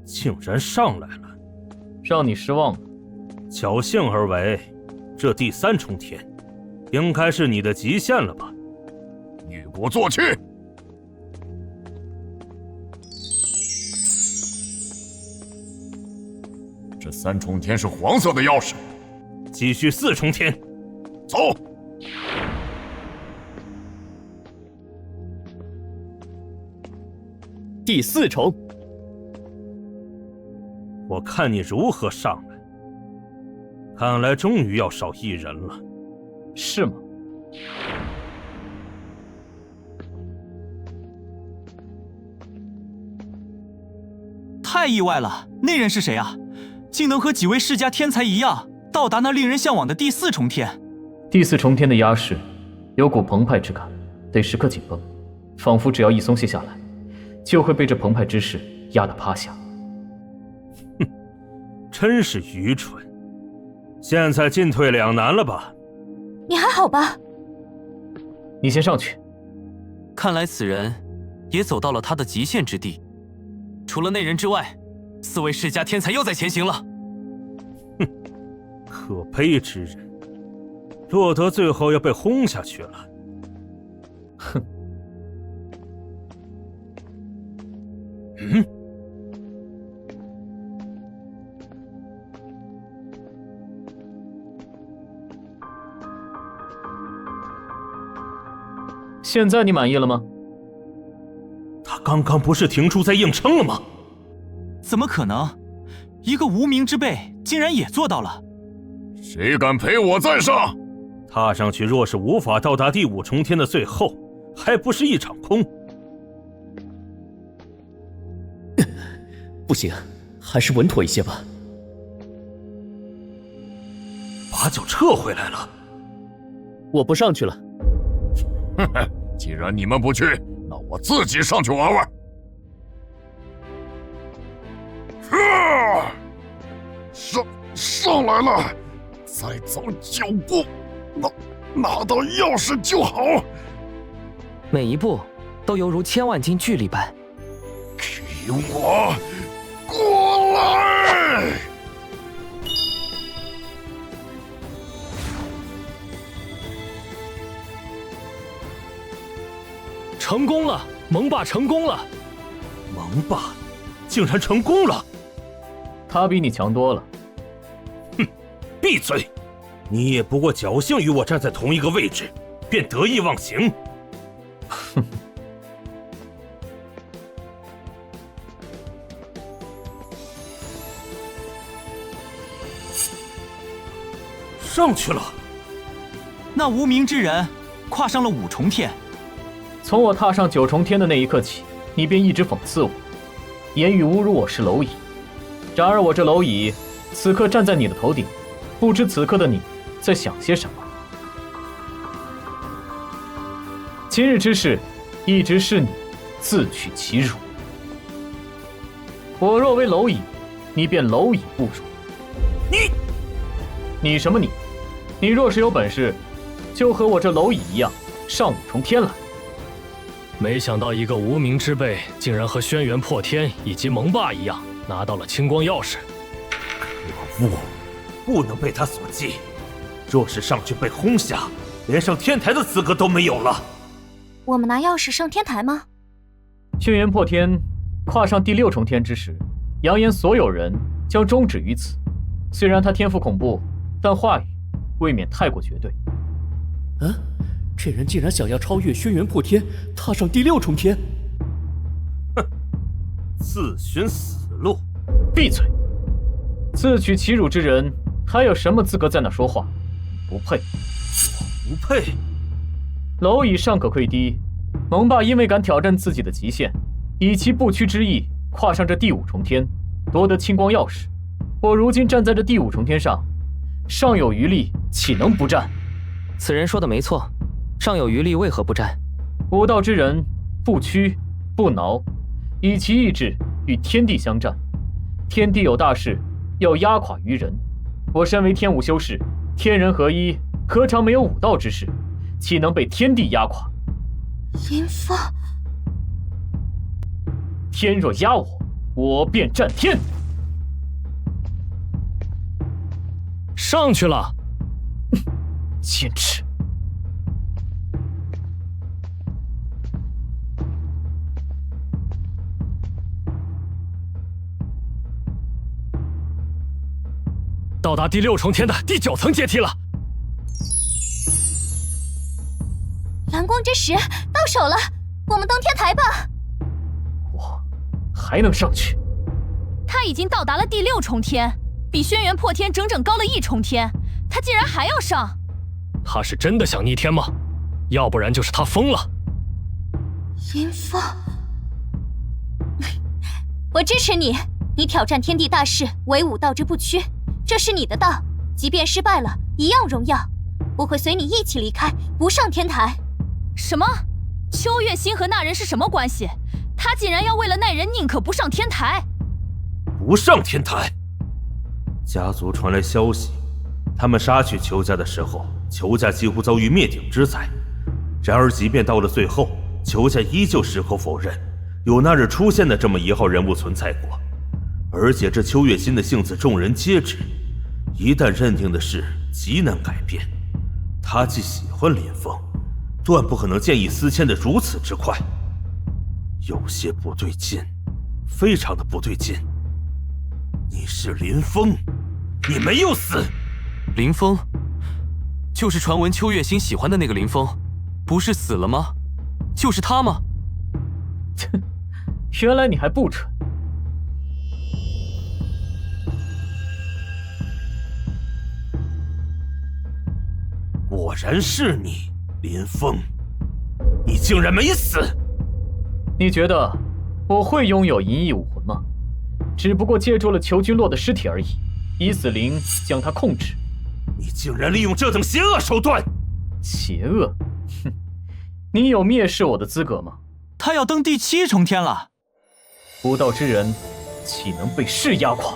竟然上来了，让你失望了。侥幸而为，这第3重天，应该是你的极限了吧？你给我坐去！这3重天是黄色的钥匙，继续4重天，走。第4重，我看你如何上来。看来终于要少1人了，是吗？太意外了，那人是谁啊？竟能和几位世家天才一样，到达那令人向往的第4重天。第4重天的压势有股澎湃之感，得时刻紧绷，仿佛只要一松懈下来，就会被这澎湃之势压得趴下。哼，真是愚蠢！现在进退两难了吧？你还好吧？你先上去。看来此人也走到了他的极限之地。除了那人之外，4位世家天才又在前行了。哼，可悲之人，落得最后要被轰下去了。哼。嗯。现在你满意了吗？他刚刚不是停住在硬撑了吗？怎么可能？一个无名之辈竟然也做到了。谁敢陪我再上？踏上去若是无法到达第5重天的最后，还不是一场空？不行，还是稳妥一些吧。把脚撤回来了。我不上去了。哼哼，既然你们不去，那我自己上去玩玩。上来了，再走9步，拿到钥匙就好。每一步都犹如1000万斤巨力般。给我过来！成功了，盟霸成功了！盟霸竟然成功了！他比你强多了。哼，闭嘴！你也不过侥幸与我站在同一个位置，便得意忘形。哼。上去了。那无名之人跨上了5重天。从我踏上9重天的那一刻起，你便一直讽刺我，言语侮辱我是蝼蚁。然而我这蝼蚁，此刻站在你的头顶，不知此刻的你在想些什么。今日之事，一直是你自取其辱。我若为蝼蚁，你便蝼蚁不如。你什么你？你若是有本事，就和我这蝼蚁一样，上5重天来。没想到一个无名之辈，竟然和轩辕破天以及盟霸一样，拿到了青光钥匙。可恶，不能被他所击。若是上去被轰下，连上天台的资格都没有了。我们拿钥匙上天台吗？轩辕破天跨上第6重天之时，扬言所有人将终止于此。虽然他天赋恐怖，但话语未免太过绝对。这人竟然想要超越轩辕破天，踏上第6重天。哼，自寻死路！闭嘴！自取其辱之人，还有什么资格在那说话？不配！不配！蝼蚁尚可窥低，盟霸因为敢挑战自己的极限，以其不屈之意跨上这第5重天，夺得青光钥匙。我如今站在这第5重天上，尚有余力，岂能不战？此人说的没错，尚有余力，为何不战？武道之人，不屈不挠，以其意志与天地相战。天地有大事，要压垮于人。我身为天武修士，天人合一，何尝没有武道之事？岂能被天地压垮？林峰，天若压我，我便战天。上去了。坚持。到达第6重天的第9层阶梯了。蓝光之石到手了，我们登天台吧。我还能上去？他已经到达了第6重天，比轩辕破天整整高了1重天，他竟然还要上。他是真的想逆天吗？要不然就是他疯了。林峰，我支持你，你挑战天地大势，唯吾道之不屈，这是你的道，即便失败了，一样荣耀。我会随你一起离开，不上天台。什么？秋月心和那人是什么关系？他竟然要为了那人宁可不上天台？不上天台？家族传来消息，他们杀去裘家的时候，裘家几乎遭遇灭顶之灾。然而即便到了最后，裘家依旧矢口否认有那日出现的这么一号人物存在过。而且这秋月心的性子众人皆知，一旦认定的事极难改变。他既喜欢林峰，断不可能见异思迁的如此之快。有些不对劲，非常的不对劲。你是林峰，你没有死。林峰，就是传闻秋月心喜欢的那个林峰，不是死了吗？就是他吗？原来你还不蠢。果然是你，林峰，你竟然没死！你觉得我会拥有银翼武魂吗？只不过借助了裘君洛的尸体而已，以死灵将他控制。你竟然利用这等邪恶手段！邪恶？哼，你有蔑视我的资格吗？他要登第7重天了。不道之人，岂能被势压垮？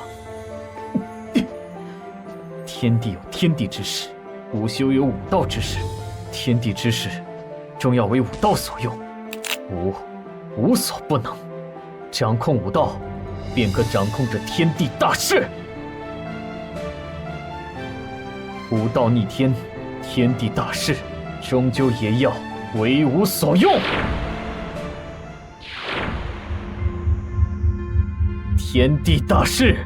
天地有天地之事，武修有武道之事，天地之事终要为武道所用，无所不能。掌控武道，便可掌控这天地大势。武道逆天，天地大势，终究也要为吾所用。天地大势，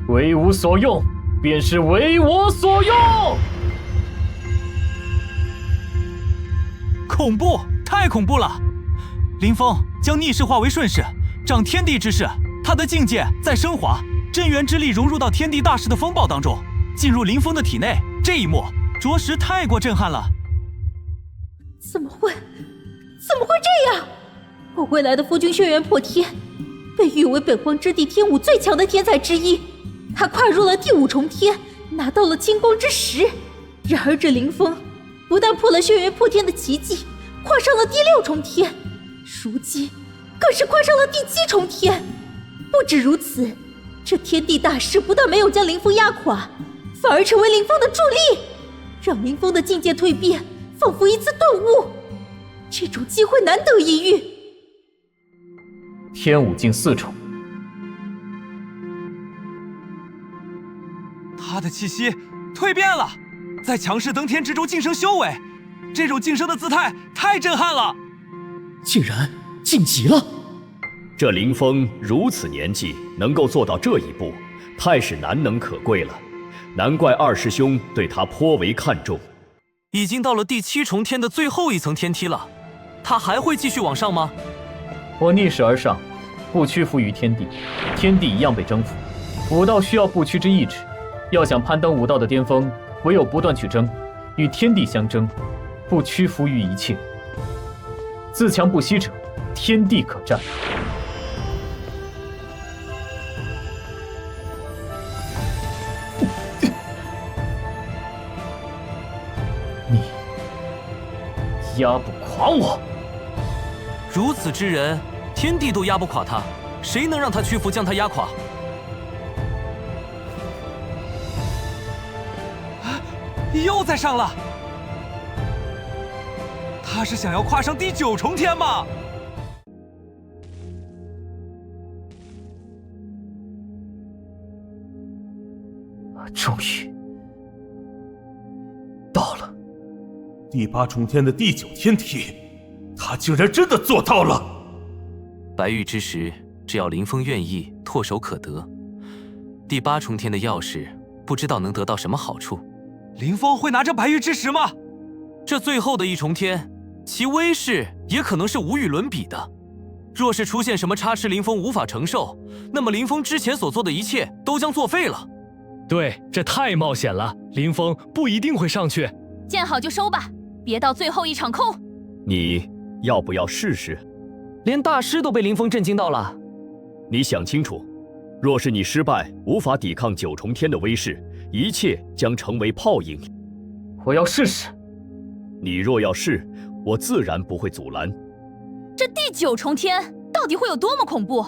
为吾所用，便是为我所用。恐怖，太恐怖了！林峰将逆势化为顺势，掌天地之势，他的境界在升华，真元之力融入到天地大势的风暴当中，进入林峰的体内。这一幕着实太过震撼了。怎么会这样？我未来的夫君轩辕破天，被誉为北荒之地天武最强的天才之一，他跨入了第5重天，拿到了金光之石。然而这林峰不但破了轩辕破天的奇迹，跨上了第6重天，如今更是跨上了第7重天。不止如此，这天地大势不但没有将林峰压垮，反而成为林峰的助力，让林峰的境界蜕变仿佛一次顿悟。这种机会难得一遇。天武境4重，他的气息蜕变了，在强势登天之中晋升修为，这种晋升的姿态太震撼了，竟然晋级了。这林峰如此年纪能够做到这一步，太是难能可贵了，难怪二师兄对他颇为看重。已经到了第7重天的最后一层天梯了，他还会继续往上吗？我逆势而上，不屈服于天地，天地一样被征服。武道需要不屈之意志，要想攀登武道的巅峰，唯有不断去争，与天地相争，不屈服于一切。自强不息者，天地可战。你压不垮我。如此之人，天地都压不垮他，谁能让他屈服，将他压垮？又再上了，他是想要跨上第9重天吗？终于到了第8重天的第9天体，他竟然真的做到了！白玉之石，只要林峰愿意，唾手可得。第8重天的钥匙，不知道能得到什么好处。林峰会拿着白玉之石吗？这最后的1重天，其威势也可能是无与伦比的。若是出现什么差池，林峰无法承受，那么林峰之前所做的一切都将作废了。对，这太冒险了，林峰不一定会上去。见好就收吧，别到最后一场空。你要不要试试？连大师都被林峰震惊到了。你想清楚，若是你失败，无法抵抗9重天的威势，一切将成为泡影。我要试试。你若要试，我自然不会阻拦。这第9重天到底会有多么恐怖？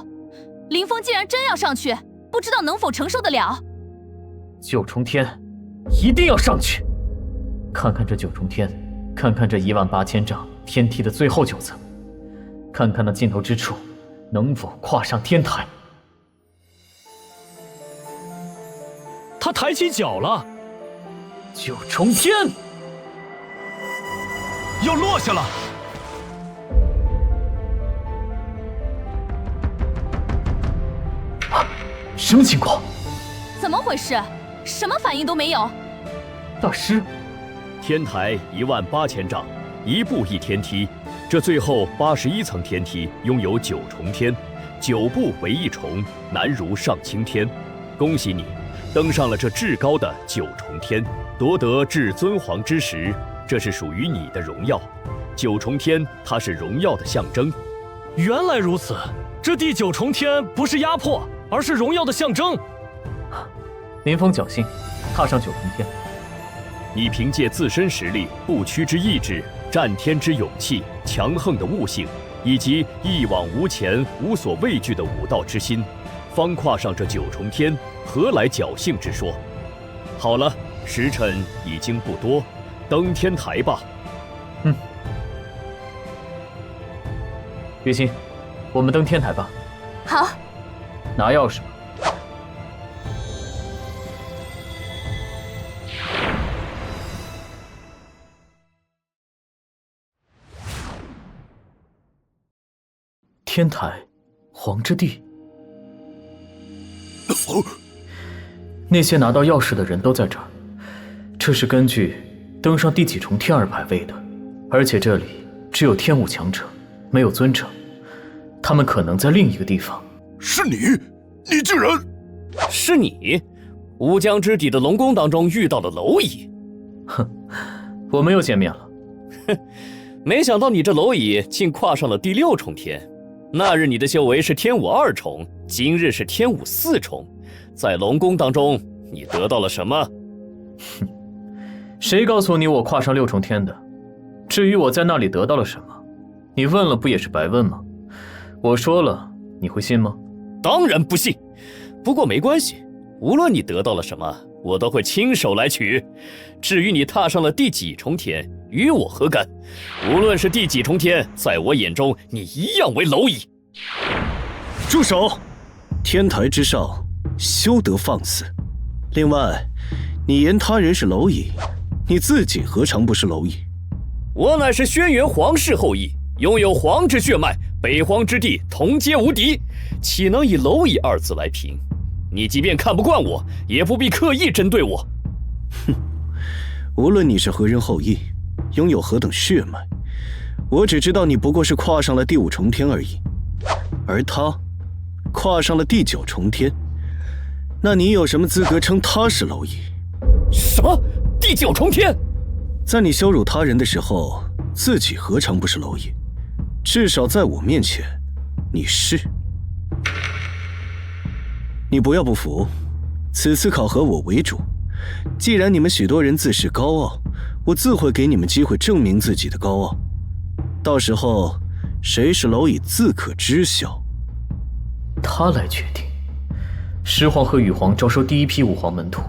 林峰既然真要上去，不知道能否承受得了。 9重天，一定要上去！看看这9重天，看看这18000丈天梯的最后9层，看看那尽头之处，能否跨上天台？他抬起脚了！9重天要落下了！什么情况？怎么回事？ 什么反应都没有，大师。天台18000丈，1步1天梯，这最后81层天梯拥有9重天，9步为1重，难如上青天。恭喜你，登上了这至高的9重天，夺得至尊皇之石，这是属于你的荣耀。9重天，它是荣耀的象征。原来如此，这第9重天不是压迫，而是荣耀的象征。 林峰侥幸踏上9重天，你凭借自身实力、不屈之意志、战天之勇气、强横的悟性，以及一往无前、无所畏惧的武道之心，方跨上这9重天，何来侥幸之说？好了，时辰已经不多，登天台吧。月心，我们登天台吧。好。拿钥匙吧。 天台，皇之地。那些拿到钥匙的人都在这儿，这是根据登上第几重天而排位的，而且这里只有天武强者，没有尊者，他们可能在另一个地方。是你，你竟然是你！乌江之底的龙宫当中遇到了蝼蚁。哼，我们又见面了。哼，没想到你这蝼蚁竟跨上了第6重天。 那日你的修为是天武2重，今日是天武4重，在龙宫当中，你得到了什么？哼，谁告诉你我跨上6重天的？至于我在那里得到了什么，你问了不也是白问吗？我说了，你会信吗？当然不信。不过没关系，无论你得到了什么，我都会亲手来取。至于你踏上了第几重天，与我何干？ 无论是第几重天，在我眼中，你一样为蝼蚁。住手！天台之上，休得放肆。另外，你言他人是蝼蚁，你自己何尝不是蝼蚁？我乃是轩辕皇室后裔，拥有皇之血脉，北荒之地同皆无敌，岂能以蝼蚁2字来评？你即便看不惯我，也不必刻意针对我。哼，无论你是何人后裔。 拥有何等血脉，我只知道你不过是跨上了第5重天而已，而他跨上了第9重天，那你有什么资格称他是蝼蚁？什么？第9重天？在你羞辱他人的时候，自己何尝不是蝼蚁？至少在我面前，你是。你不要不服，此次考核我为主，既然你们许多人自恃高傲。 我自会给你们机会证明自己的高傲，到时候谁是蝼蚁自可知晓。他来决定。狮皇和羽皇招收第1批武皇门徒，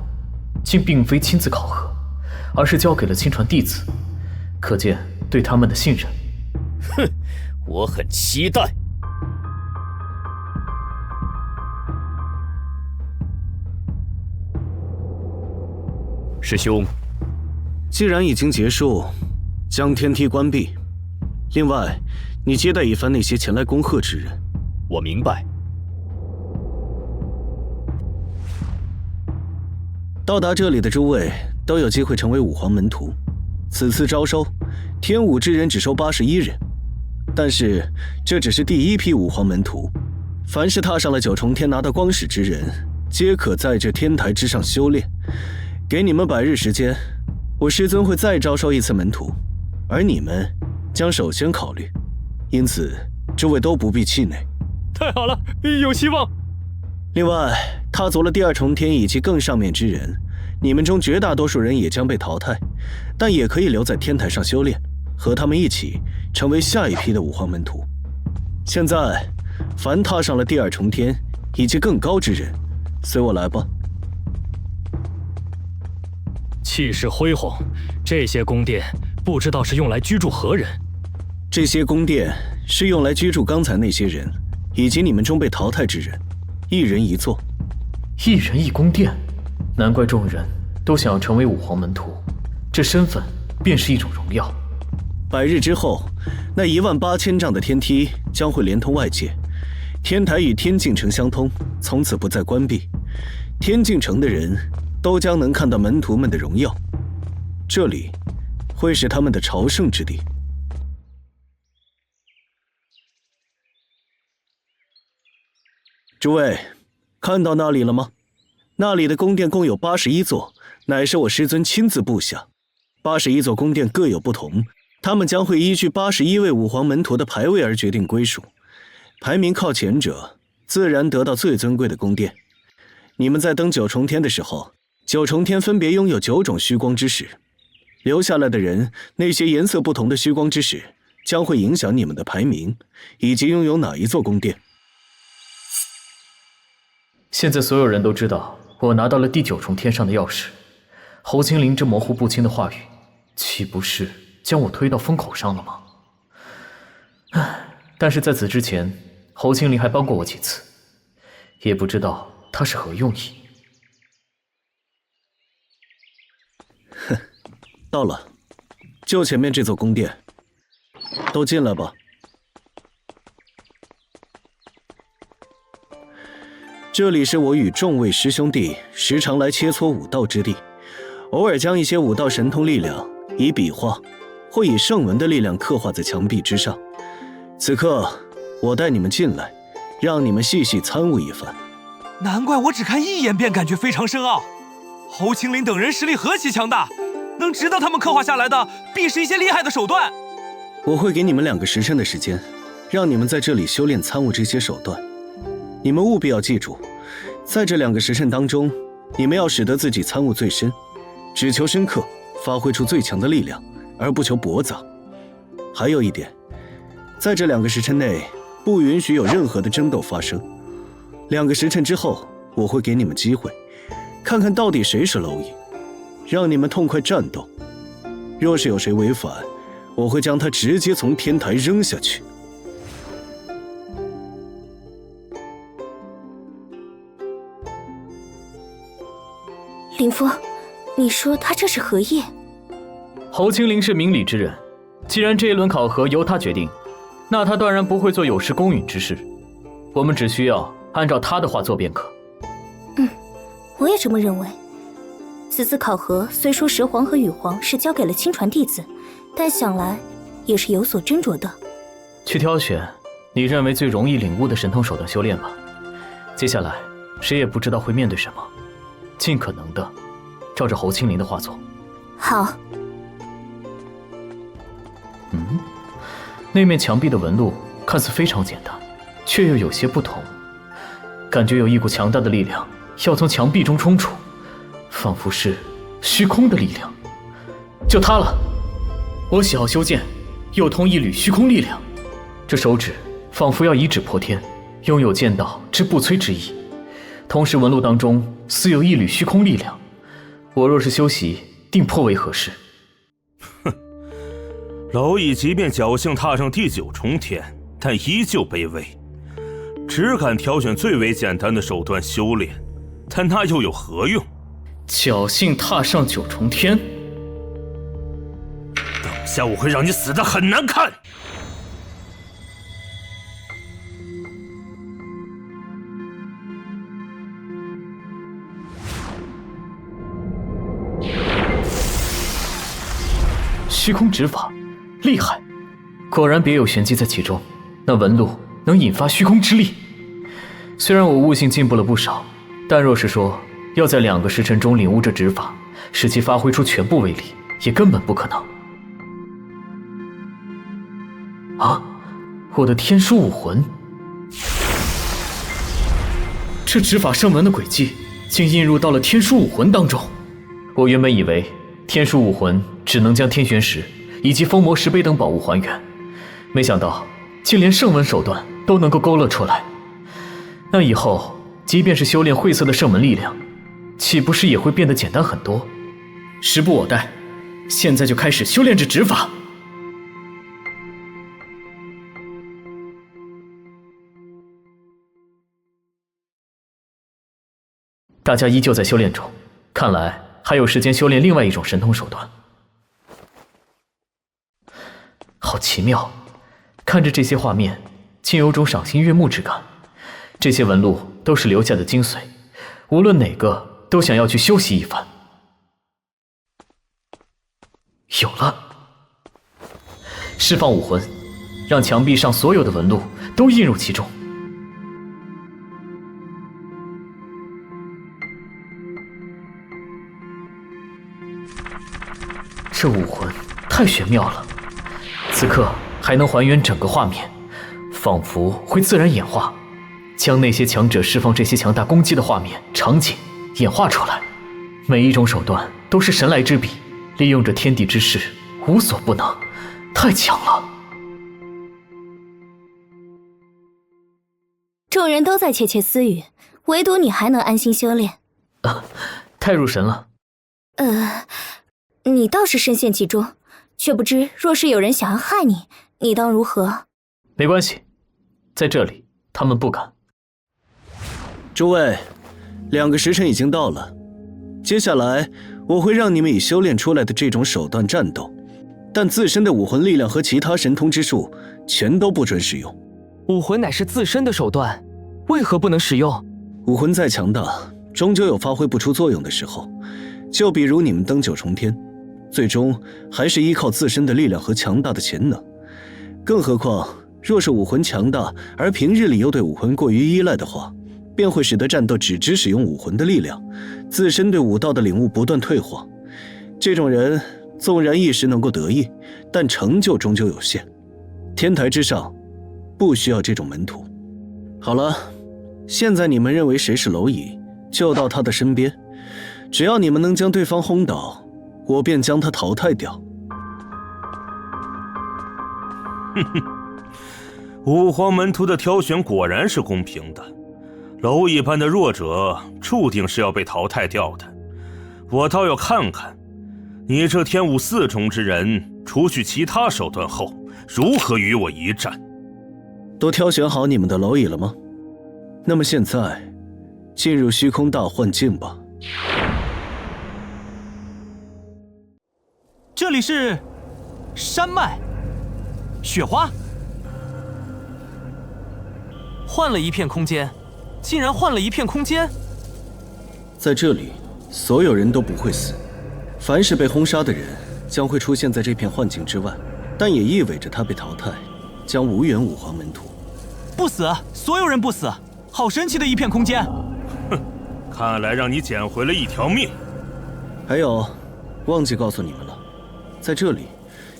竟并非亲自考核，而是交给了亲传弟子，可见对他们的信任。哼，我很期待。师兄，既然已经结束，将天梯关闭。另外，你接待一番那些前来恭贺之人。我明白。到达这里的诸位都有机会成为武皇门徒。此次招收，天武之人只收81人，但是这只是第一批武皇门徒。凡是踏上了9重天拿到光矢之人，皆可在这天台之上修炼。给你们100日时间，我师尊会再招收一次门徒，而你们将首先考虑。因此，诸位都不必气馁。太好了，有希望。另外，踏足了第2重天以及更上面之人，你们中绝大多数人也将被淘汰，但也可以留在天台上修炼，和他们一起成为下一批的武皇门徒。现在，凡踏上了第2重天以及更高之人，随我来吧。气势恢宏，这些宫殿不知道是用来居住何人？这些宫殿是用来居住刚才那些人，以及你们中被淘汰之人，1人1座。1人1宫殿，难怪众人都想要成为武皇门徒，这身份便是一种荣耀。100日之后，那18000丈的天梯将会连通外界，天台与天境城相通，从此不再关闭。天境城的人都将能看到门徒们的荣耀，这里会是他们的朝圣之地。诸位，看到那里了吗？那里的宫殿共有81座，乃是我师尊亲自布下。81座宫殿各有不同，他们将会依据81位武皇门徒的排位而决定归属。排名靠前者，自然得到最尊贵的宫殿。你们在登9重天的时候，9重天分别拥有9种虚光之石，留下来的人，那些颜色不同的虚光之石将会影响你们的排名，以及拥有哪一座宫殿。现在所有人都知道我拿到了第9重天上的钥匙，侯青灵这模糊不清的话语，岂不是将我推到风口上了吗？但是在此之前，侯青灵还帮过我几次，也不知道他是何用意。哼，到了，就前面这座宫殿，都进来吧。这里是我与众位师兄弟时常来切磋武道之地，偶尔将一些武道神通力量以笔画或以圣文的力量刻画在墙壁之上。此刻，我带你们进来，让你们细细参悟一番。难怪我只看一眼便感觉非常深奥。侯青灵等人实力何其强大，能值得他们刻画下来的，必是一些厉害的手段。我会给你们2个时辰的时间，让你们在这里修炼参悟这些手段。你们务必要记住，在这2个时辰当中，你们要使得自己参悟最深，只求深刻，发挥出最强的力量，而不求驳杂。还有一点，在这2个时辰内，不允许有任何的争斗发生。2个时辰之后，我会给你们机会，看看到底谁是蝼蚁，让你们痛快战斗。若是有谁违反，我会将他直接从天台扔下去。林峰，你说他这是何意？侯青灵是明理之人，既然这一轮考核由他决定，那他断然不会做有失公允之事。我们只需要按照他的话做便可。我也这么认为。此次考核虽说蛇皇和羽皇是交给了亲传弟子，但想来也是有所斟酌的。去挑选你认为最容易领悟的神通手段修炼吧。接下来谁也不知道会面对什么，尽可能的照着侯青灵的话做。好。那面墙壁的纹路看似非常简单，却又有些不同，感觉有一股强大的力量要从墙壁中冲出，仿佛是虚空的力量。就它了，我喜好修剑，又通一缕虚空力量。这手指仿佛要以指破天，拥有剑道之不摧之意。同时纹路当中似有一缕虚空力量，我若是修习，定颇为合适。蝼蚁即便侥幸踏上第9重天，但依旧卑微，只敢挑选最为简单的手段修炼，但那又有何用？侥幸踏上九重天。等下我会让你死得很难看。虚空指法，厉害！果然别有玄机在其中。那纹路能引发虚空之力。虽然我悟性进步了不少，但若是说要在2个时辰中领悟这指法，使其发挥出全部威力，也根本不可能。啊！我的天书武魂，这指法圣文的轨迹竟印入到了天书武魂当中。我原本以为天书武魂只能将天玄石以及封魔石碑等宝物还原，没想到竟连圣文手段都能够勾勒出来。那以后即便是修炼晦涩的圣门力量，岂不是也会变得简单很多？时不我待，现在就开始修炼这指法。大家依旧在修炼中，看来还有时间修炼另外一种神通手段。好奇妙，看着这些画面，竟有种赏心悦目之感。这些纹路都是留下的精髓，无论哪个都想要去修习一番。有了，释放武魂，让墙壁上所有的纹路都印入其中。这武魂太玄妙了，此刻还能还原整个画面，仿佛会自然演化，将那些强者释放这些强大攻击的画面场景演化出来。每一种手段都是神来之笔，利用着天地之势，无所不能，太强了。众人都在窃窃私语，唯独你还能安心修炼。太入神了。你倒是深陷其中，却不知若是有人想要害你，你当如何？没关系，在这里他们不敢。诸位，2个时辰已经到了，接下来我会让你们以修炼出来的这种手段战斗，但自身的武魂力量和其他神通之术全都不准使用。武魂乃是自身的手段，为何不能使用？武魂再强大，终究有发挥不出作用的时候。就比如你们登9重天，最终还是依靠自身的力量和强大的潜能。更何况，若是武魂强大，而平日里又对武魂过于依赖的话，便会使得战斗只知使用武魂的力量，自身对武道的领悟不断退化。这种人纵然一时能够得意，但成就终究有限。天台之上，不需要这种门徒。好了，现在你们认为谁是蝼蚁，就到他的身边，只要你们能将对方轰倒，我便将他淘汰掉。哼哼，五皇门徒的挑选果然是公平的，蝼蚁般的弱者注定是要被淘汰掉的。我倒要看看，你这天武4重之人，除去其他手段后，如何与我一战。都挑选好你们的蝼蚁了吗？那么现在，进入虚空大幻境吧。这里是山脉，雪花。换了一片空间，竟然换了一片空间。在这里，所有人都不会死，凡是被轰杀的人将会出现在这片幻境之外，但也意味着他被淘汰，将无缘五皇门徒。不死，所有人不死，好神奇的一片空间。哼，看来让你捡回了一条命。还有，忘记告诉你们了，在这里，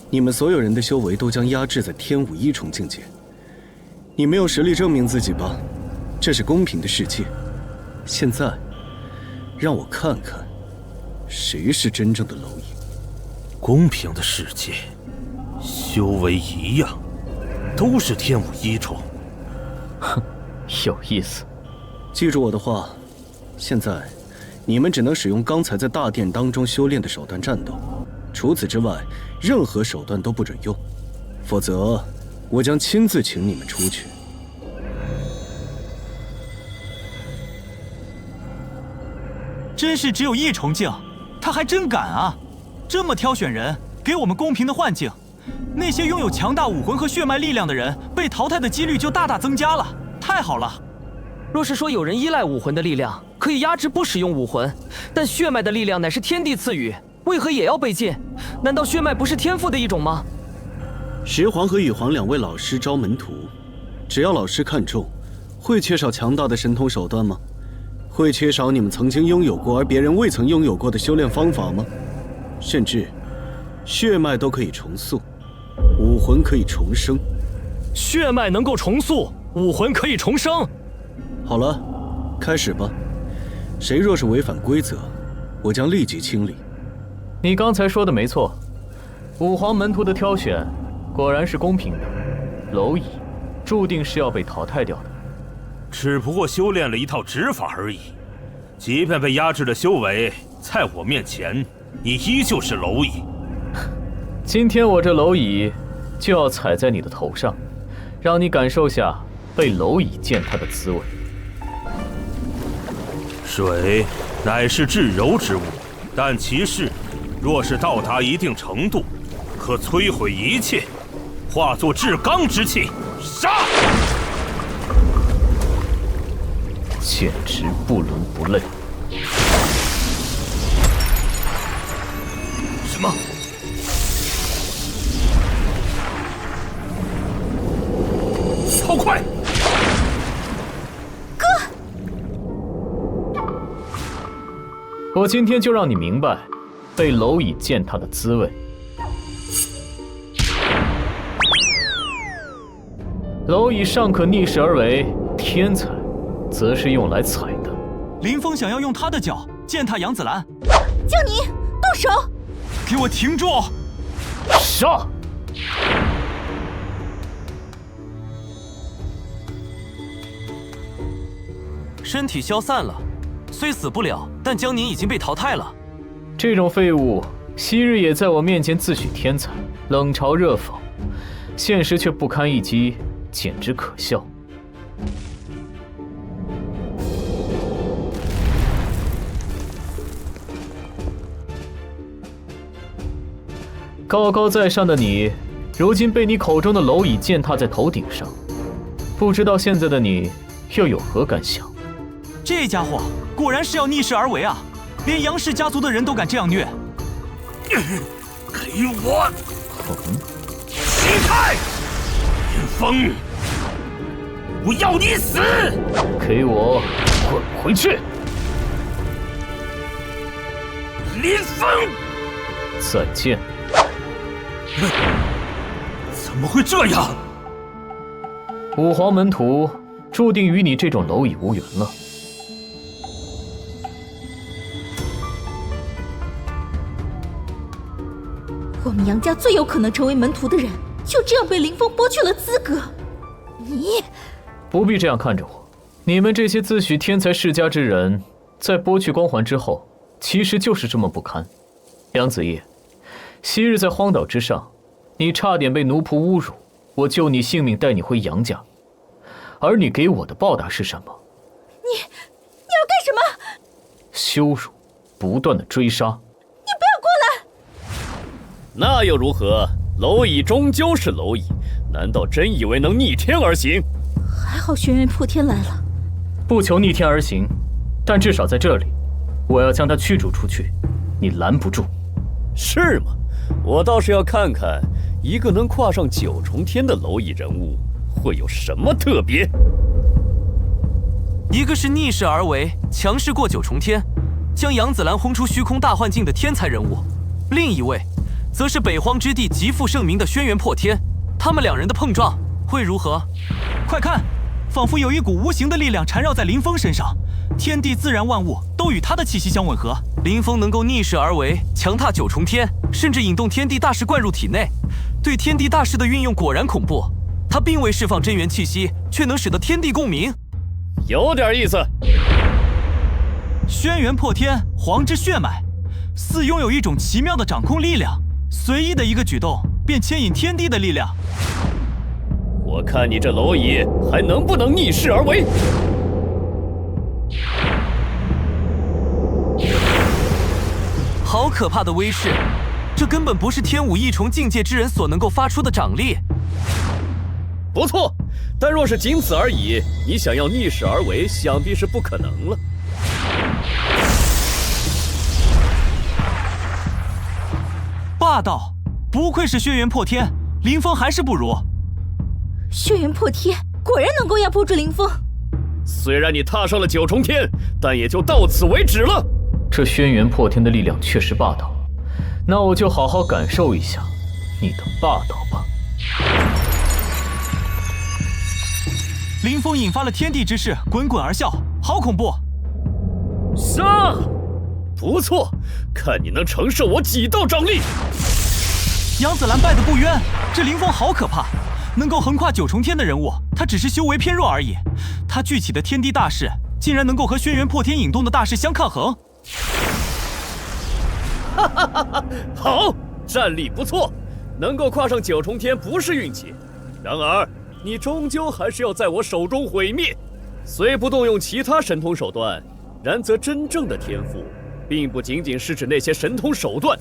你们所有人的修为都将压制在天武1重境界。你没有实力证明自己吧？这是公平的世界。现在，让我看看，谁是真正的蝼蚁。公平的世界，修为一样，都是天武1重。哼，有意思。记住我的话，现在你们只能使用刚才在大殿当中修炼的手段战斗，除此之外，任何手段都不准用，否则我将亲自请你们出去。真是只有一重境，他还真敢啊！这么挑选人，给我们公平的幻境，那些拥有强大武魂和血脉力量的人被淘汰的几率就大大增加了。太好了！若是说有人依赖武魂的力量，可以压制不使用武魂，但血脉的力量乃是天地赐予，为何也要被禁？难道血脉不是天赋的一种吗？石皇和羽皇两位老师招门徒，只要老师看中，会缺少强大的神通手段吗？会缺少你们曾经拥有过而别人未曾拥有过的修炼方法吗？甚至，血脉都可以重塑，武魂可以重生。血脉能够重塑，武魂可以重生。好了，开始吧。谁若是违反规则，我将立即清理。你刚才说的没错，武皇门徒的挑选果然是公平的。蝼蚁注定是要被淘汰掉的。只不过修炼了一套指法而已，即便被压制的修为，在我面前，你依旧是蝼蚁。今天我这蝼蚁就要踩在你的头上，让你感受下被蝼蚁践踏的滋味。水乃是至柔之物，但其势若是到达一定程度，可摧毁一切，化作至刚之气。杀！简直不伦不类。什么？操快！哥，我今天就让你明白被蝼蚁践踏的滋味。蝼蚁尚可逆势而为，天才则是用来踩的。林峰想要用他的脚践踏杨子兰，江宁，动手！给我停住！杀！身体消散了，虽死不了，但江宁已经被淘汰了。这种废物，昔日也在我面前自诩天才，冷嘲热讽，现实却不堪一击，简直可笑。高高在上的你，如今被你口中的蝼蚁践踏在头顶上，不知道现在的你又有何感想？这家伙果然是要逆势而为啊！连杨氏家族的人都敢这样虐。给我离开！林峰，我要你死！给我滚回去！林峰，再见。怎么会这样？武皇门徒注定与你这种蝼蚁无缘了。我们杨家最有可能成为门徒的人，就这样被林峰剥去了资格。你不必这样看着我。你们这些自诩天才世家之人，在剥去光环之后，其实就是这么不堪。杨子夜，昔日在荒岛之上，你差点被奴仆侮辱，我救你性命，带你回杨家。而你给我的报答是什么？你要干什么？羞辱，不断的追杀。你不要过来！那又如何？蝼蚁终究是蝼蚁，难道真以为能逆天而行？还好轩辕破天来了。不求逆天而行，但至少在这里，我要将他驱逐出去，你拦不住。是吗？我倒是要看看，一个能跨上9重天的蝼蚁人物会有什么特别。一个是逆势而为，强势过9重天，将杨子兰轰出虚空大幻境的天才人物；另一位，则是北荒之地极负盛名的轩辕破天。他们两人的碰撞会如何？快看，仿佛有一股无形的力量缠绕在林峰身上，天地自然万物都与他的气息相吻合。林峰能够逆势而为，强踏9重天，甚至引动天地大势灌入体内，对天地大势的运用果然恐怖。他并未释放真元气息，却能使得天地共鸣，有点意思。轩辕破天，皇之血脉，似拥有一种奇妙的掌控力量，随意的一个举动便牵引天地的力量。我看你这蝼蚁还能不能逆势而为？好可怕的威势！这根本不是天武异虫境界之人所能够发出的掌力。不错，但若是仅此而已，你想要逆势而为，想必是不可能了。霸道，不愧是轩辕破天，林峰还是不如。轩辕破天果然能够压迫住林峰。虽然你踏上了9重天，但也就到此为止了。这轩辕破天的力量确实霸道，那我就好好感受一下你的霸道吧。林峰引发了天地之势，滚滚而下，好恐怖！杀！不错，看你能承受我几道掌力。杨子兰败得不冤，这林峰好可怕。能够横跨9重天的人物，他只是修为偏弱而已。他聚起的天地大势，竟然能够和轩辕破天引动的大势相抗衡。哈哈哈哈！好，战力不错，能够跨上9重天不是运气。然而，你终究还是要在我手中毁灭。虽不动用其他神通手段，然则真正的天赋，并不仅仅是指那些神通手段，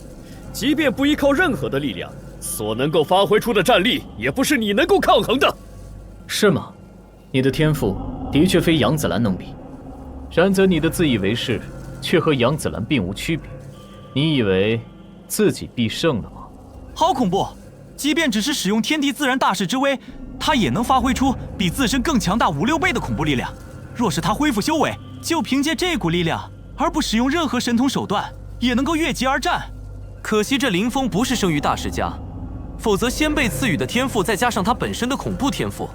即便不依靠任何的力量。所能够发挥出的战力，也不是你能够抗衡的。是吗？你的天赋的确非杨子兰能比，然则你的自以为是，却和杨子兰并无区别。你以为自己必胜了吗？好恐怖！即便只是使用天地自然大势之威，他也能发挥出比自身更强大5、6倍的恐怖力量。若是他恢复修为，就凭借这股力量，而不使用任何神通手段，也能够越级而战。可惜这林峰不是生于大世家。否则，先辈赐予的天赋，再加上他本身的恐怖天赋，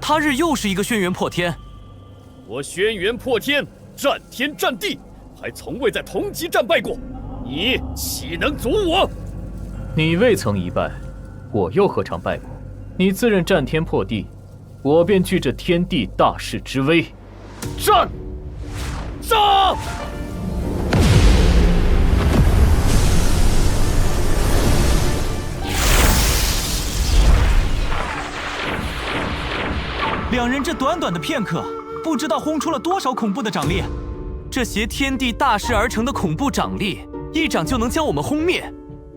他日又是一个轩辕破天。我轩辕破天，战天战地，还从未在同级战败过，你岂能阻我？你未曾一败，我又何尝败过？你自认战天破地，我便具这天地大势之威。战！杀！两人这短短的片刻，不知道轰出了多少恐怖的掌力。这携天地大势而成的恐怖掌力，一掌就能将我们轰灭。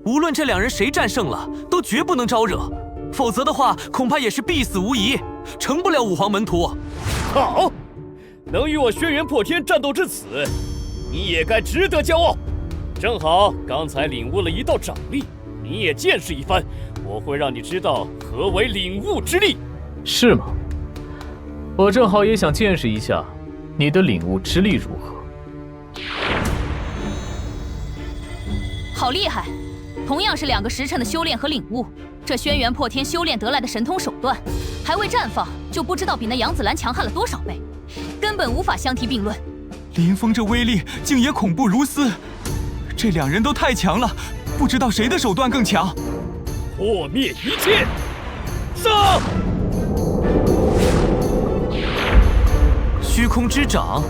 无论这两人谁战胜了，都绝不能招惹，否则的话，恐怕也是必死无疑，成不了武皇门徒。好，能与我轩辕破天战斗至此，你也该值得骄傲。正好刚才领悟了一道掌力，你也见识一番，我会让你知道何为领悟之力。是吗？我正好也想见识一下你的领悟之力如何。好厉害！同样是2个时辰的修炼和领悟，这轩辕破天修炼得来的神通手段，还未绽放，就不知道比那杨子兰强悍了多少倍，根本无法相提并论。林峰这威力竟也恐怖如斯，这两人都太强了，不知道谁的手段更强。破灭一切，杀！虚空之掌，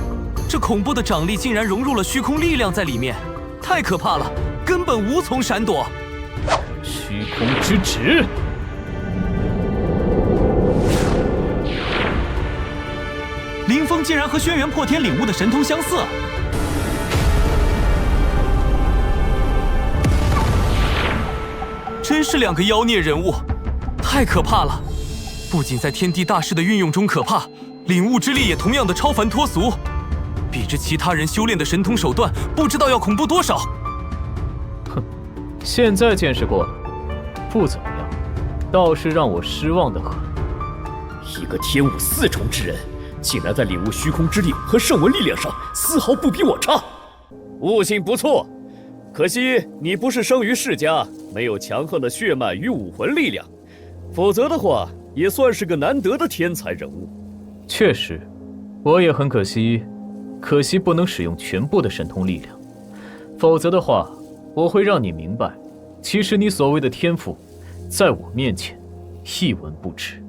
这恐怖的掌力竟然融入了虚空力量在里面，太可怕了，根本无从闪躲。虚空之指，林峰竟然和轩辕破天领悟的神通相似。真是2个妖孽人物，太可怕了！不仅在天地大势的运用中可怕，领悟之力也同样的超凡脱俗，比之其他人修炼的神通手段，不知道要恐怖多少。哼，现在见识过了，不怎么样，倒是让我失望的很。一个天武4重之人，竟然在领悟虚空之力和圣文力量上丝毫不比我差，悟性不错。可惜你不是生于世家，没有强横的血脉与武魂力量，否则的话，也算是个难得的天才人物。确实，我也很可惜不能使用全部的神通力量，否则的话，我会让你明白，其实你所谓的天赋，在我面前一文不值。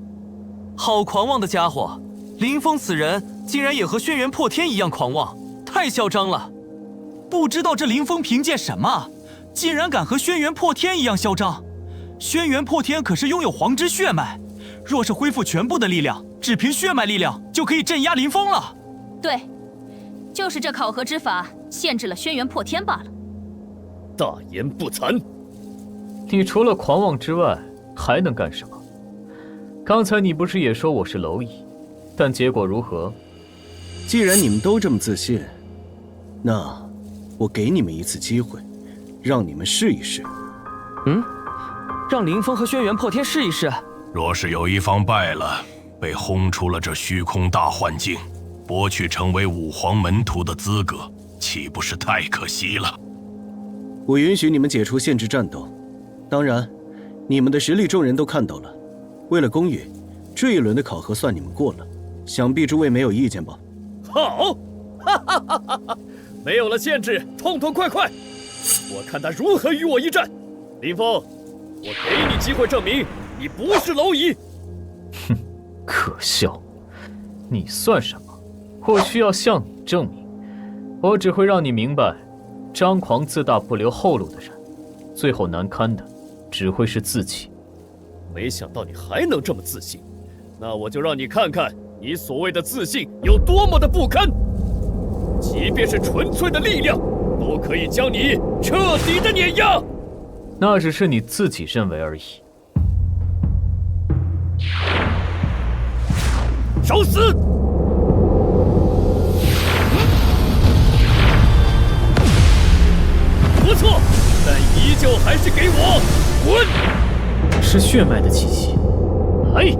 好狂妄的家伙！林峰此人竟然也和轩辕破天一样狂妄，太嚣张了！不知道这林峰凭借什么，竟然敢和轩辕破天一样嚣张？轩辕破天可是拥有皇之血脉，若是恢复全部的力量，只凭血脉力量就可以镇压林峰了。对，就是这考核之法限制了轩辕破天罢了。大言不惭。你除了狂妄之外还能干什么？刚才你不是也说我是蝼蚁，但结果如何？既然你们都这么自信，那我给你们一次机会，让你们试一试。让林峰和轩辕破天试一试。若是有一方败了，被轰出了这虚空大幻境，剥去成为武皇门徒的资格，岂不是太可惜了？我允许你们解除限制战斗，当然，你们的实力众人都看到了。为了公允，这一轮的考核算你们过了，想必诸位没有意见吧？好，没有了限制，痛痛快快！我看他如何与我一战。林峰，我给你机会证明你不是蝼蚁。哼，可笑！你算什么？我需要向你证明。我只会让你明白，张狂自大不留后路的人，最后难堪的只会是自己。没想到你还能这么自信，那我就让你看看你所谓的自信有多么的不堪。即便是纯粹的力量，都可以将你彻底的碾压。那只是你自己认为而已。找死！不错，但依旧还是给我滚！是血脉的气息。哎！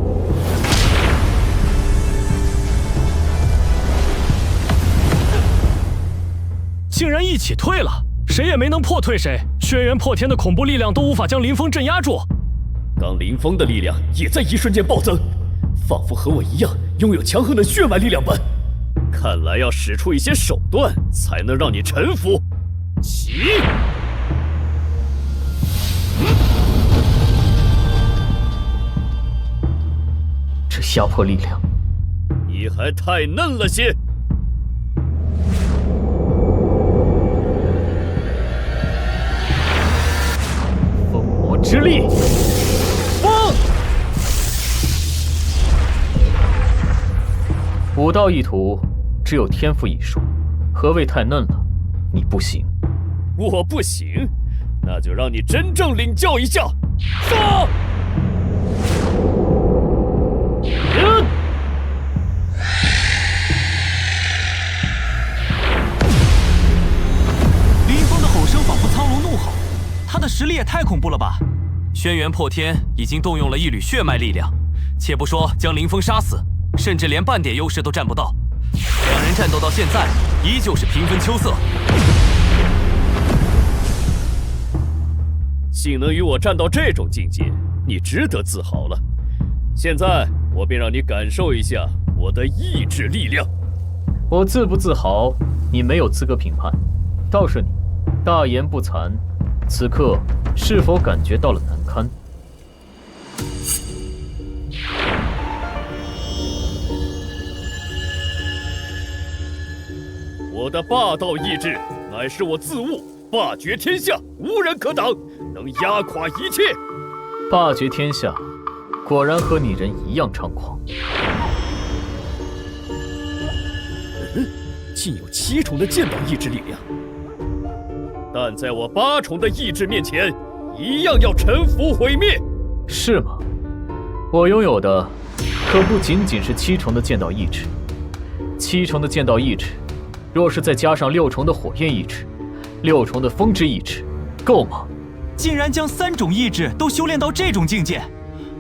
竟然一起退了，谁也没能破退谁。轩辕破天的恐怖力量都无法将林峰镇压住。刚林峰的力量也在一瞬间暴增，仿佛和我一样拥有强横的血脉力量般。看来要使出一些手段，才能让你臣服。起！这压迫力量，你还太嫩了些。风魔之力，风！武道一途，只有天赋一说。何谓太嫩了？你不行。我不行，那就让你真正领教一下。杀！林峰的吼声仿佛苍龙怒吼，他的实力也太恐怖了吧！轩辕破天已经动用了一缕血脉力量，且不说将林峰杀死，甚至连半点优势都占不到。两人战斗到现在，依旧是平分秋色。竟能与我战到这种境界，你值得自豪了。现在我便让你感受一下我的意志力量。我自不自豪，你没有资格评判。倒是你，大言不惭，此刻是否感觉到了难堪？我的霸道意志乃是我自悟，霸绝天下，无人可挡，能压垮一切。霸绝天下，果然和你人一样猖狂。竟有7重的剑道意志力量，但在我8重的意志面前，一样要臣服毁灭。是吗？我拥有的可不仅仅是7重的剑道意志，7重的剑道意志，若是再加上6重的火焰意志，6重的风之意志，够吗？竟然将3种意志都修炼到这种境界，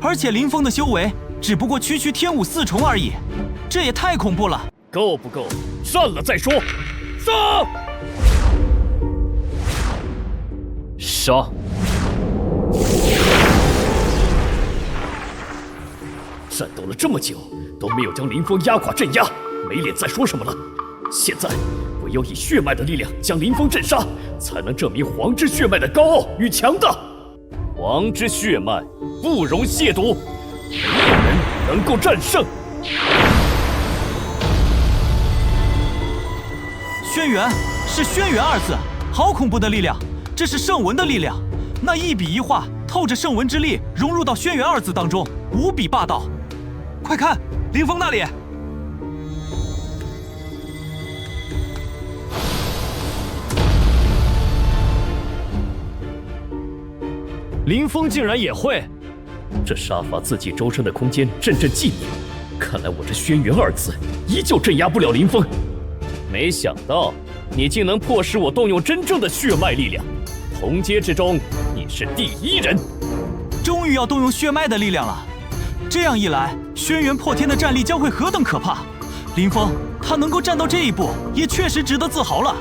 而且林峰的修为只不过区天武4重而已，这也太恐怖了。够不够？散了再说。杀！杀！战斗了这么久，都没有将林峰压垮镇压，没脸再说什么了。现在唯有以血脉的力量将林峰镇杀，才能证明皇之血脉的高傲与强大。皇之血脉不容亵渎，没有人能够战胜。轩辕，是轩辕2字，好恐怖的力量，这是圣文的力量。那一笔一画透着圣文之力融入到轩辕2字当中，无比霸道。快看，林峰那里！林峰竟然也会？这杀伐自己周身的空间阵阵寂灭，看来我这轩辕二字依旧镇压不了林峰。没想到你竟能迫使我动用真正的血脉力量，同阶之中你是第一人。终于要动用血脉的力量了，这样一来，轩辕破天的战力将会何等可怕！林峰他能够站到这一步，也确实值得自豪了。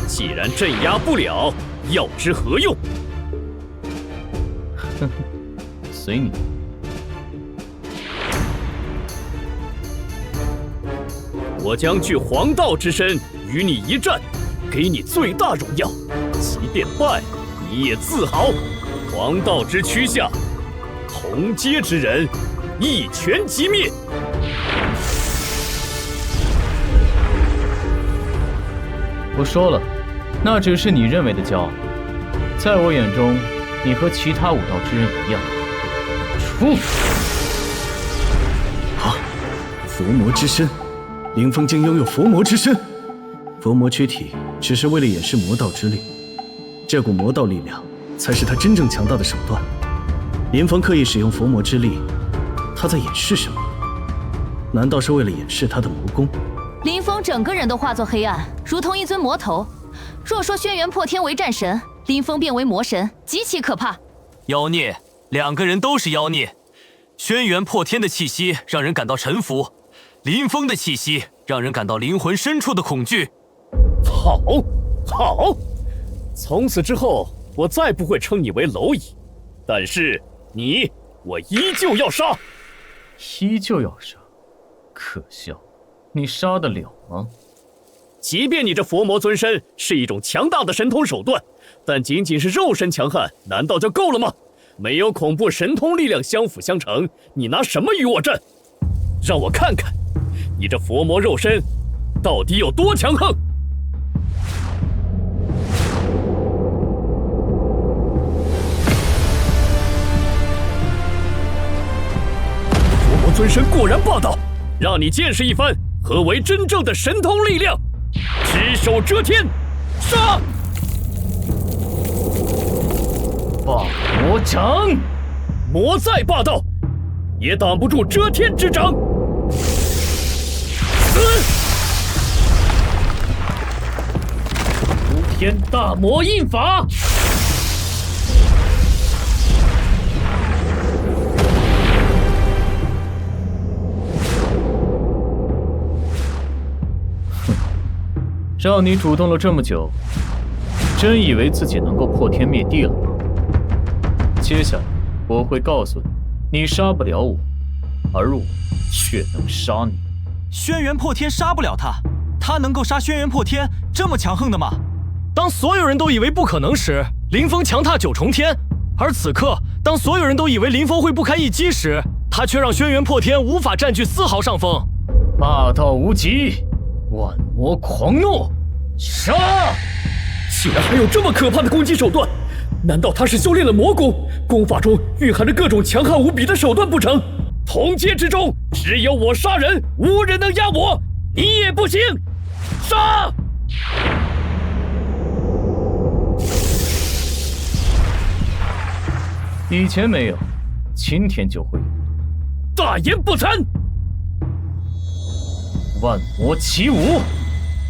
既然镇压不了，要之何用？哼，随你。我将具黄道之身与你一战，给你最大荣耀。即便败，你也自豪。黄道之躯下，同阶之人，一拳即灭。我说了，那只是你认为的骄傲，在我眼中，你和其他武道之人一样。出！啊！佛魔之身，林峰竟拥有佛魔之身。佛魔躯体只是为了掩饰魔道之力，这股魔道力量才是他真正强大的手段。林峰刻意使用佛魔之力，他在掩饰什么？难道是为了掩饰他的魔功？林峰整个人都化作黑暗，如同一尊魔头。若说轩辕破天为战神，林峰便为魔神，极其可怕。妖孽，两个人都是妖孽。轩辕破天的气息让人感到臣服，林峰的气息让人感到灵魂深处的恐惧。好，好，从此之后，我再不会称你为蝼蚁，但是你，我依旧要杀。依旧要杀？可笑，你杀得了吗？即便你这佛魔尊身是一种强大的神通手段，但仅仅是肉身强悍，难道就够了吗？没有恐怖神通力量相辅相成，你拿什么与我战？让我看看，你这佛魔肉身到底有多强横！佛魔尊身果然霸道，让你见识一番何为真正的神通力量！只手遮天，杀！霸魔掌，魔再霸道，也挡不住遮天之掌。死！无天大魔印法。让你主动了这么久，真以为自己能够破天灭地了吗？接下来我会告诉你，你杀不了我，而我却能杀你。轩辕破天杀不了他，他能够杀轩辕破天这么强横的吗？当所有人都以为不可能时，林峰强踏九重天；而此刻，当所有人都以为林峰会不堪一击时，他却让轩辕破天无法占据丝毫上风。霸道无极，万魔狂怒，杀！竟然还有这么可怕的攻击手段！难道他是修炼了魔功？功法中蕴含着各种强悍无比的手段不成？同阶之中，只有我杀人，无人能压我，你也不行！杀！以前没有，今天就会有。大言不惭！万魔齐舞，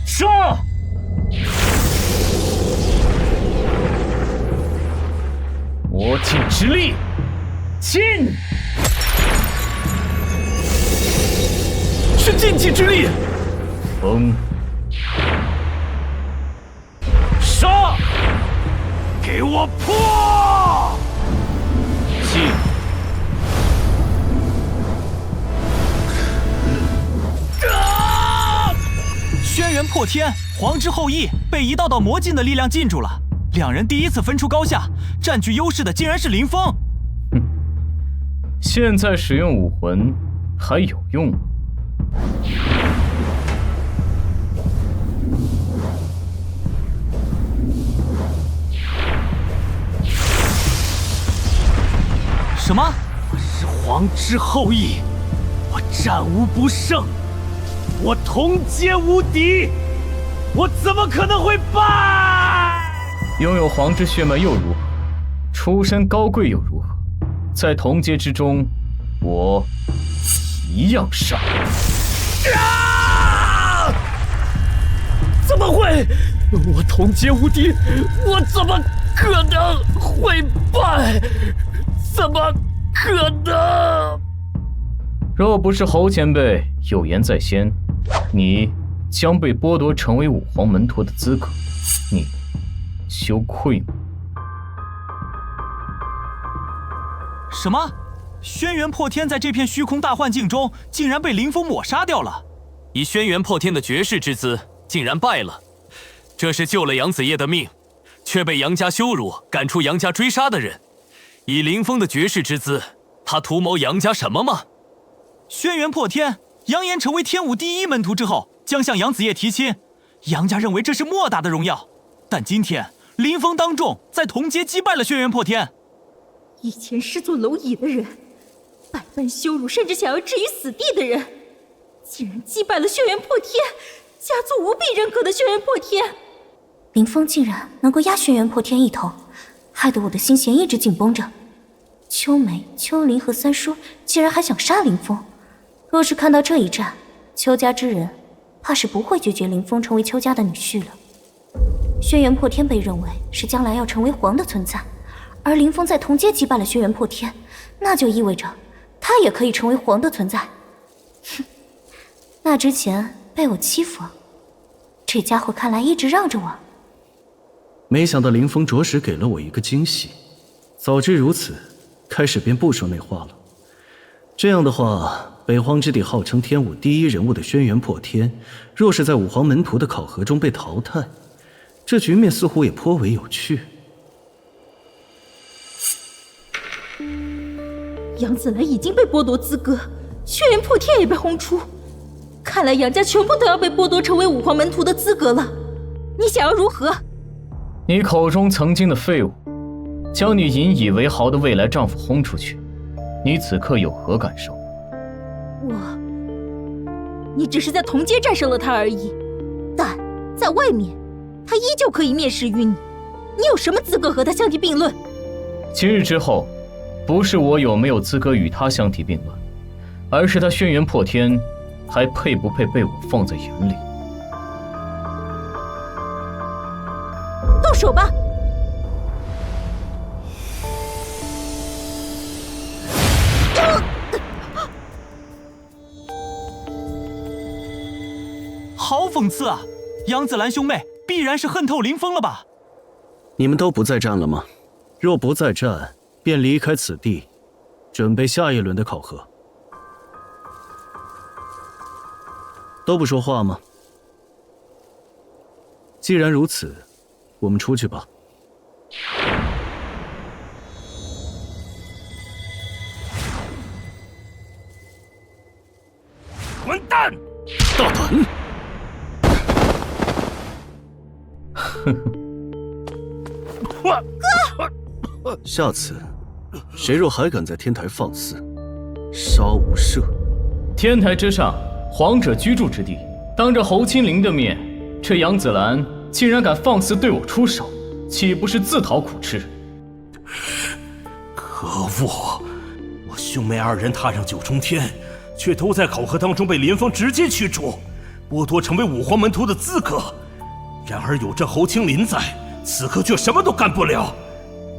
杀！魔境之力，进！是禁忌之力！风，杀！给我破！进！轩辕破天，黄之后羿被一道道魔境的力量禁住了。两人第一次分出高下，占据优势的竟然是林峰。哼，现在使用武魂还有用吗？什么？我是黄之后羿，我战无不胜，我同阶无敌，我怎么可能会败？拥有黄之血脉又如何？出身高贵又如何？在同阶之中，我一样上。怎么会？我同阶无敌，我怎么可能会败？怎么可能？若不是侯前辈有言在先，你将被剥夺成为武皇门徒的资格，你羞愧吗？什么？轩辕破天在这片虚空大幻境中竟然被林峰抹杀掉了？以轩辕破天的绝世之姿，竟然败了。这是救了杨子叶的命，却被杨家羞辱，赶出杨家追杀的人。以林峰的绝世之姿，他图谋杨家什么吗？轩辕破天扬言成为天武第一门徒之后，将向杨子叶提亲。杨家认为这是莫大的荣耀，但今天林峰当众在同阶击败了轩辕破天。以前视作蝼蚁的人，百般羞辱，甚至想要置于死地的人，竟然击败了轩辕破天，家族无比认可的轩辕破天。林峰竟然能够压轩辕破天一头，害得我的心弦一直紧绷着。秋梅、秋林和三叔竟然还想杀林峰，若是看到这一战，邱家之人怕是不会拒绝林峰成为邱家的女婿了。轩辕破天被认为是将来要成为皇的存在，而林峰在同阶击败了轩辕破天，那就意味着他也可以成为皇的存在。哼，那之前被我欺负，这家伙看来一直让着我。没想到林峰着实给了我一个惊喜，早知如此，开始便不说那话了。这样的话，北荒之地号称天武第一人物的轩辕破天，若是在武皇门徒的考核中被淘汰，这局面似乎也颇为有趣。杨子兰已经被剥夺资格，轩辕破天也被轰出，看来杨家全部都要被剥夺成为武皇门徒的资格了。你想要如何？你口中曾经的废物，将你引以为豪的未来丈夫轰出去，你此刻有何感受？你只是在同阶战胜了他而已，但在外面，他依旧可以蔑视于你。你有什么资格和他相提并论？今日之后，不是我有没有资格与他相提并论，而是他轩辕破天还配不配被我放在眼里。动手吧！好讽刺啊！杨子兰兄妹必然是恨透林峰了吧？你们都不再战了吗？若不再战，便离开此地，准备下一轮的考核。都不说话吗？既然如此，我们出去吧。混蛋！大胆！下次，谁若还敢在天台放肆，杀无赦。天台之上，皇者居住之地，当着侯青灵的面，这杨子兰竟然敢放肆对我出手，岂不是自讨苦吃？可恶！我兄妹二人踏上九重天，却都在考核当中被林峰直接驱逐，剥夺成为武皇门徒的资格。然而有这侯青林在，此刻却什么都干不了。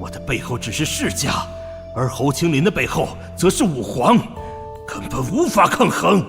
我的背后只是世家，而侯青林的背后则是武皇，根本无法抗衡。